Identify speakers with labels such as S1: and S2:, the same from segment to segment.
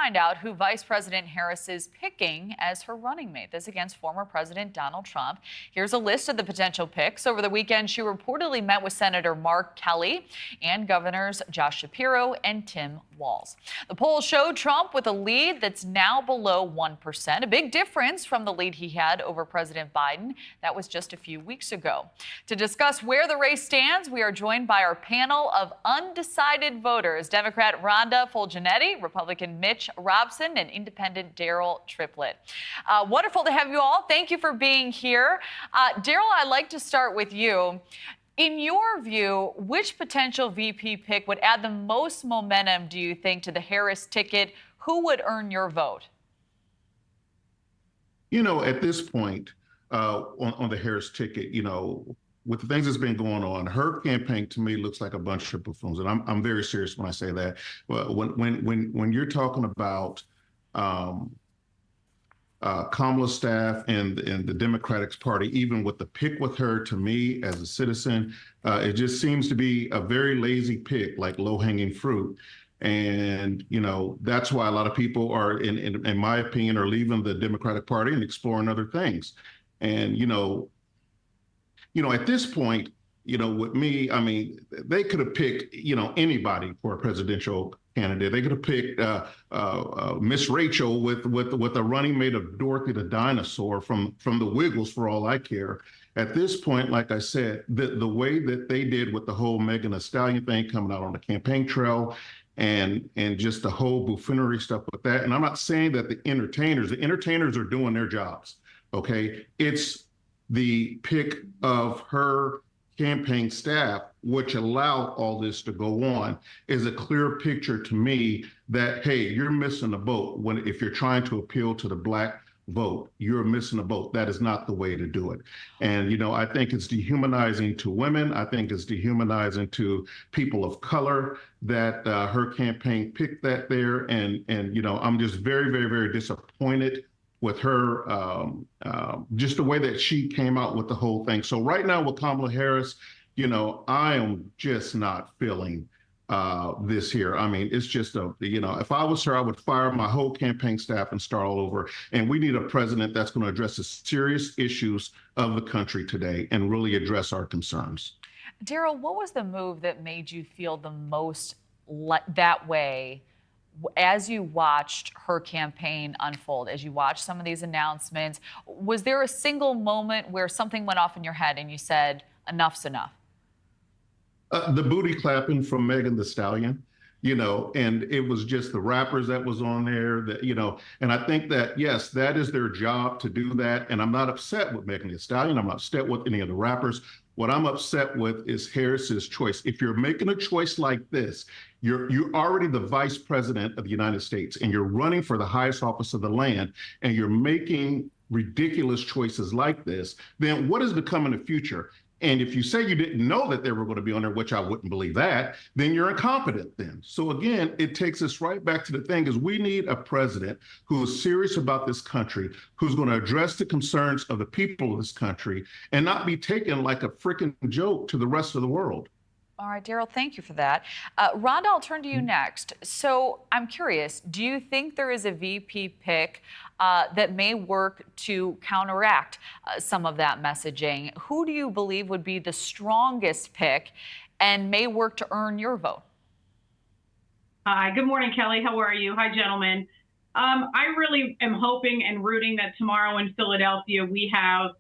S1: find out who Vice President Harris is picking as her running mate. This against former President Donald Trump. Here's a list of the potential picks. Over the weekend, she reportedly met with Senator Mark Kelly and Governors Josh Shapiro and Tim Walz. The poll showed Trump with a lead that's now below 1%, a big difference from the lead he had over President Biden. That was just a few weeks ago. To discuss where the race stands, we are joined by our panel of undecided voters: Democrat Rhonda Fulgenetti, Republican Mitch Robson, and Independent Daryll Triplett. Wonderful to have you all. Thank you for being here. Daryll, I'd like to start with you. In your view, which potential VP pick would add the most momentum, do you think, to the Harris ticket? Who would earn your vote?
S2: You know, at this point, on the Harris ticket, you know, with the things that's been going on, her campaign to me looks like a bunch of buffoons, and I'm very serious when I say that. Well, when you're talking about Kamala's staff and the Democratic Party, even with the pick with her, to me as a citizen, it just seems to be a very lazy pick, like low-hanging fruit. And, you know, that's why a lot of people are, in my opinion, are leaving the Democratic Party and exploring other things. And, you know, at this point, you know, with me, I mean, they could have picked, you know, anybody for a presidential candidate. They could have picked Miss Rachel with a running mate of Dorothy the dinosaur from the Wiggles, for all I care. At this point, like I said, the way that they did with the whole Megan Thee Stallion thing coming out on the campaign trail, and just the whole buffoonery stuff with that. And I'm not saying that the entertainers are doing their jobs. Okay, it's the pick of her campaign staff, which allowed all this to go on, is a clear picture to me that, hey, you're missing a boat if you're trying to appeal to the Black vote. You're missing a boat. That is not the way to do it. And, you know, I think it's dehumanizing to women. I think it's dehumanizing to people of color that her campaign picked that there. And, you know, I'm just very, very, very disappointed with her, just the way that she came out with the whole thing. So right now with Kamala Harris, you know, I am just not feeling this here. I mean, it's just you know, if I was her, I would fire my whole campaign staff and start all over. And we need a president that's going to address the serious issues of the country today and really address our concerns.
S1: Daryll, what was the move that made you feel the most that way as you watched her campaign unfold, as you watched some of these announcements? Was there a single moment where something went off in your head and you said, enough's enough?
S2: The booty clapping from Megan Thee Stallion, you know, and it was just the rappers that was on there that, you know, and I think that, yes, that is their job to do that. And I'm not upset with Megan Thee Stallion. I'm not upset with any of the rappers. What I'm upset with is Harris's choice. If you're making a choice like this, you're already the vice president of the United States and you're running for the highest office of the land and you're making ridiculous choices like this, then what is to come in the future? And if you say you didn't know that they were going to be on there, which I wouldn't believe that, then you're incompetent then. So again, it takes us right back to the thing is we need a president who is serious about this country, who's going to address the concerns of the people of this country and not be taken like a freaking joke to the rest of the world.
S1: All right, Daryll, thank you for that. Rhonda, I'll turn to you next. So I'm curious, do you think there is a VP pick that may work to counteract some of that messaging? Who do you believe would be the strongest pick and may work to earn your vote?
S3: Hi, good morning, Kelly. How are you? Hi, gentlemen. I really am hoping and rooting that tomorrow in Philadelphia we have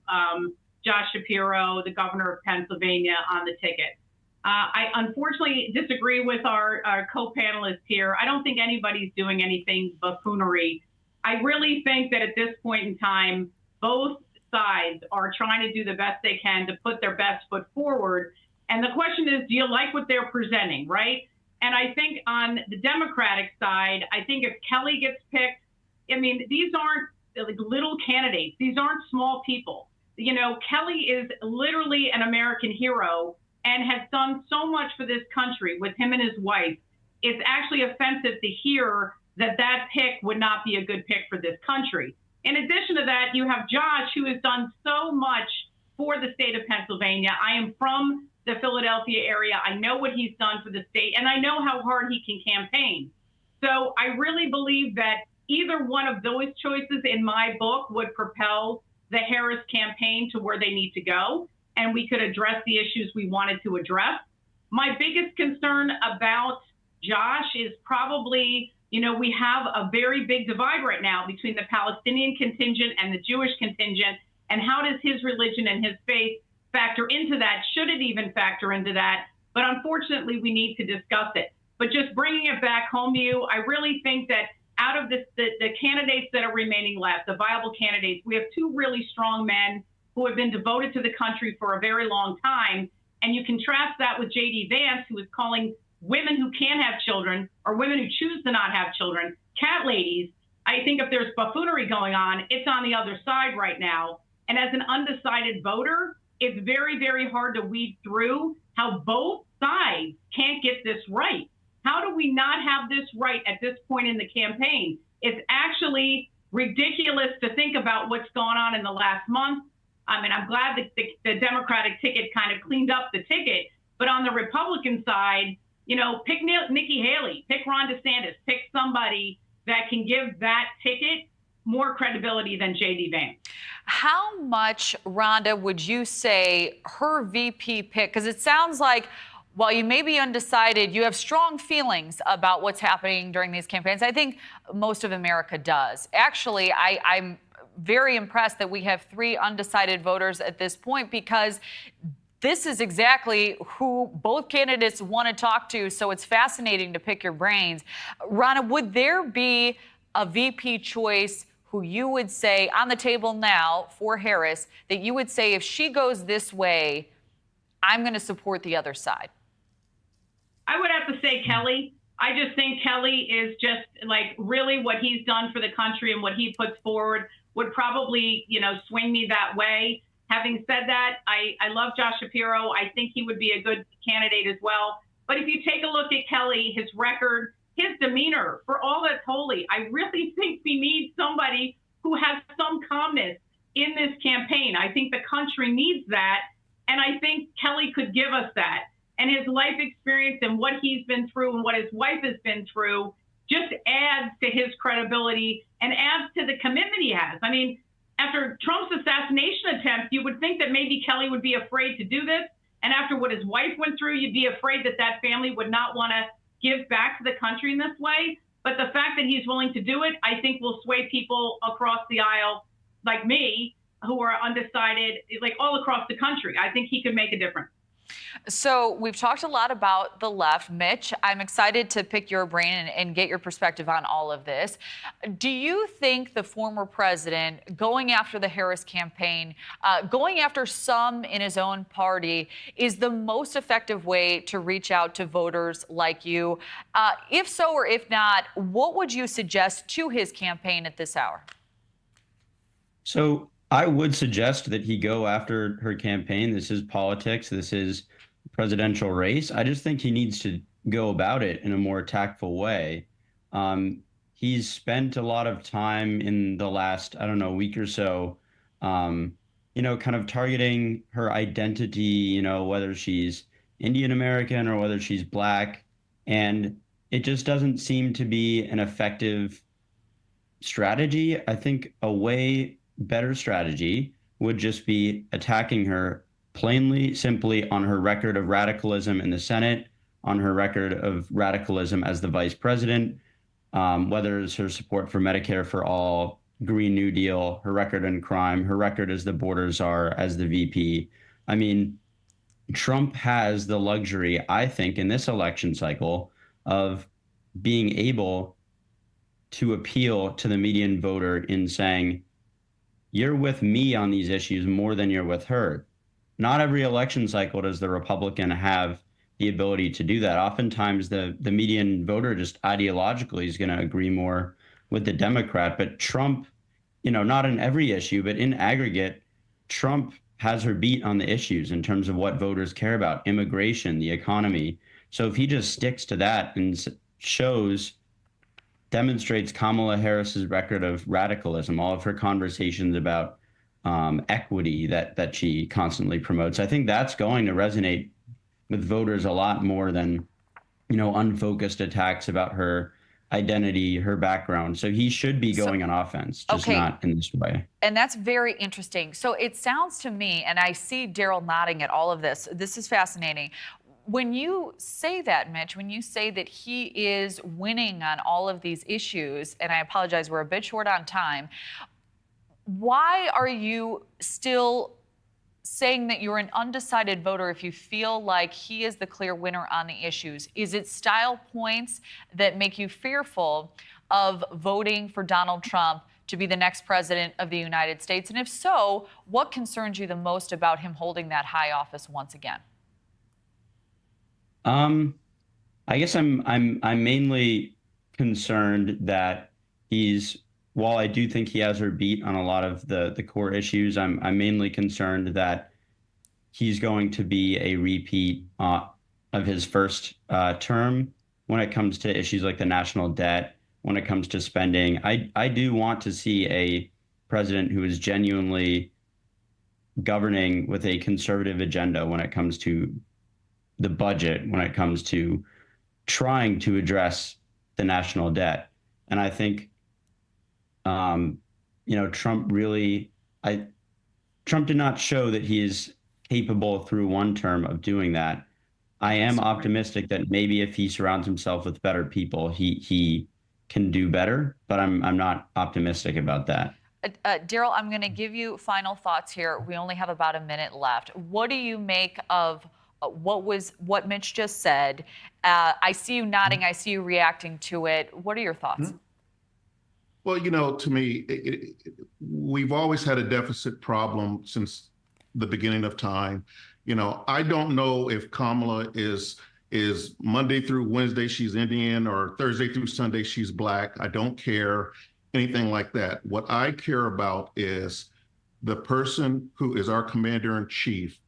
S3: Josh Shapiro, the governor of Pennsylvania, on the ticket. I unfortunately disagree with our co-panelists here. I don't think anybody's doing anything buffoonery. I really think that at this point in time, both sides are trying to do the best they can to put their best foot forward. And the question is, do you like what they're presenting, right? And I think on the Democratic side, I think if Kelly gets picked, I mean, these aren't like little candidates. These aren't small people. You know, Kelly is literally an American hero and has done so much for this country with him and his wife. It's actually offensive to hear that that pick would not be a good pick for this country. In addition to that, you have Josh, who has done so much for the state of Pennsylvania. I am from the Philadelphia area. I know what he's done for the state, and I know how hard he can campaign. So I really believe that either one of those choices in my book would propel the Harris campaign to where they need to go, and we could address the issues we wanted to address. My biggest concern about Josh is probably, we have a very big divide right now between the Palestinian contingent and the Jewish contingent. And how does his religion and his faith factor into that? Should it even factor into that? But unfortunately, we need to discuss it. But just bringing it back home to you, I really think that out of this, the candidates that are remaining left, the viable candidates, we have two really strong men who have been devoted to the country for a very long time. And you contrast that with J.D. Vance, who is calling women who can have children or women who choose to not have children cat ladies. I think if there's buffoonery going on, it's on the other side right now. And as an undecided voter, it's very, very hard to weed through how both sides can't get this right. How do we not have this right at this point in the campaign? It's actually ridiculous to think about what's gone on in the last month. I mean, I'm glad that the Democratic ticket kind of cleaned up the ticket. But on the Republican side, pick Nikki Haley, pick Ron DeSantis, pick somebody that can give that ticket more credibility than J.D. Vance.
S1: How much, Rhonda, would you say her VP pick? Because it sounds like while you may be undecided, you have strong feelings about what's happening during these campaigns. I think most of America does. Actually, I'm very impressed that we have 3 undecided voters at this point, because this is exactly who both candidates want to talk to. So it's fascinating to pick your brains. Rhonda, would there be a VP choice who you would say on the table now for Harris that you would say, if she goes this way, I'm going to support the other side?
S3: I would have to say Kelly. I just think Kelly is just like really what he's done for the country and what he puts forward would probably, swing me that way. Having said that, I love Josh Shapiro. I think he would be a good candidate as well. But if you take a look at Kelly, his record, his demeanor, for all that's holy, I really think we need somebody who has some calmness in this campaign. I think the country needs that. And I think Kelly could give us that. And his life experience and what he's been through and what his wife has been through just adds to his credibility and adds to the commitment he has. I mean, after Trump's assassination attempt, you would think that maybe Kelly would be afraid to do this. And after what his wife went through, you'd be afraid that that family would not want to give back to the country in this way. But the fact that he's willing to do it, I think will sway people across the aisle like me who are undecided, like all across the country. I think he could make a difference.
S1: So we've talked a lot about the left. Mitch, I'm excited to pick your brain and get your perspective on all of this. Do you think the former president going after the Harris campaign, going after some in his own party, is the most effective way to reach out to voters like you? If so, or if not, what would you suggest to his campaign at this hour?
S4: So I would suggest that he go after her campaign. This is politics. This is presidential race. I just think he needs to go about it in a more tactful way. He's spent a lot of time in the last, week or so, kind of targeting her identity, whether she's Indian American or whether she's Black. And it just doesn't seem to be an effective strategy. I think a way better strategy would just be attacking her plainly, simply on her record of radicalism in the Senate, on her record of radicalism as the vice president, whether it's her support for Medicare for all, Green New Deal, her record in crime, her record as the border czar, as the VP. I mean, Trump has the luxury, I think, in this election cycle of being able to appeal to the median voter in saying, you're with me on these issues more than you're with her. Not every election cycle does the Republican have the ability to do that. Oftentimes, the median voter just ideologically is going to agree more with the Democrat. But Trump, not in every issue, but in aggregate, Trump has her beat on the issues in terms of what voters care about, immigration, the economy. So if he just sticks to that and demonstrates Kamala Harris's record of radicalism, all of her conversations about equity that she constantly promotes, I think that's going to resonate with voters a lot more than, unfocused attacks about her identity, her background. So he should be going on offense, just
S1: Okay.
S4: not in this way.
S1: And that's very interesting. So it sounds to me, and I see Daryll nodding at all of this. This is fascinating. When you say that, Mitch, when you say that he is winning on all of these issues, and I apologize, we're a bit short on time, why are you still saying that you're an undecided voter if you feel like he is the clear winner on the issues? Is it style points that make you fearful of voting for Donald Trump to be the next president of the United States? And if so, what concerns you the most about him holding that high office once again?
S4: I guess I'm mainly concerned that while I do think he has her beat on a lot of the core issues, I'm mainly concerned that he's going to be a repeat of his first term when it comes to issues like the national debt, when it comes to spending. I do want to see a president who is genuinely governing with a conservative agenda when it comes to the budget, when it comes to trying to address the national debt. And I think, Trump did not show that he is capable through one term of doing that. I am optimistic that maybe if he surrounds himself with better people, he can do better, but I'm not optimistic about that.
S1: Daryll, I'm going to give you final thoughts here. We only have about a minute left. What do you make of what Mitch just said? I see you nodding. I see you reacting to it. What are your thoughts?
S2: Well, to me, we've always had a deficit problem since the beginning of time. I don't know if Kamala is Monday through Wednesday she's Indian or Thursday through Sunday she's Black. I don't care anything like that. What I care about is the person who is our commander in chief,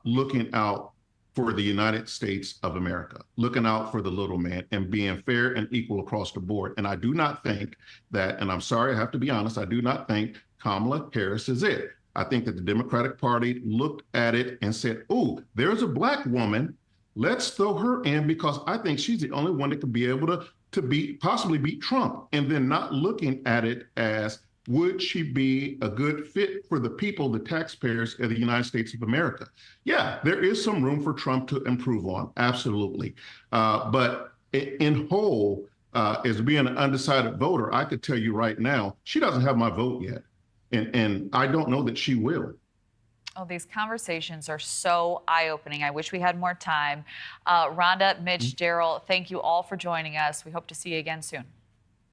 S2: looking out for the United States of America, looking out for the little man and being fair and equal across the board. And I do not think that, and I'm sorry, I have to be honest, I do not think Kamala Harris is it. I think that the Democratic Party looked at it and said, oh, there's a Black woman. Let's throw her in because I think she's the only one that could be able to possibly beat Trump. And then not looking at it as, would she be a good fit for the people, the taxpayers of the United States of America? Yeah, there is some room for Trump to improve on, absolutely. But in whole, as being an undecided voter, I could tell you right now, she doesn't have my vote yet. And I don't know that she will.
S1: Oh, these conversations are so eye-opening. I wish we had more time. Rhonda, Mitch, Daryll, thank you all for joining us. We hope to see you again soon.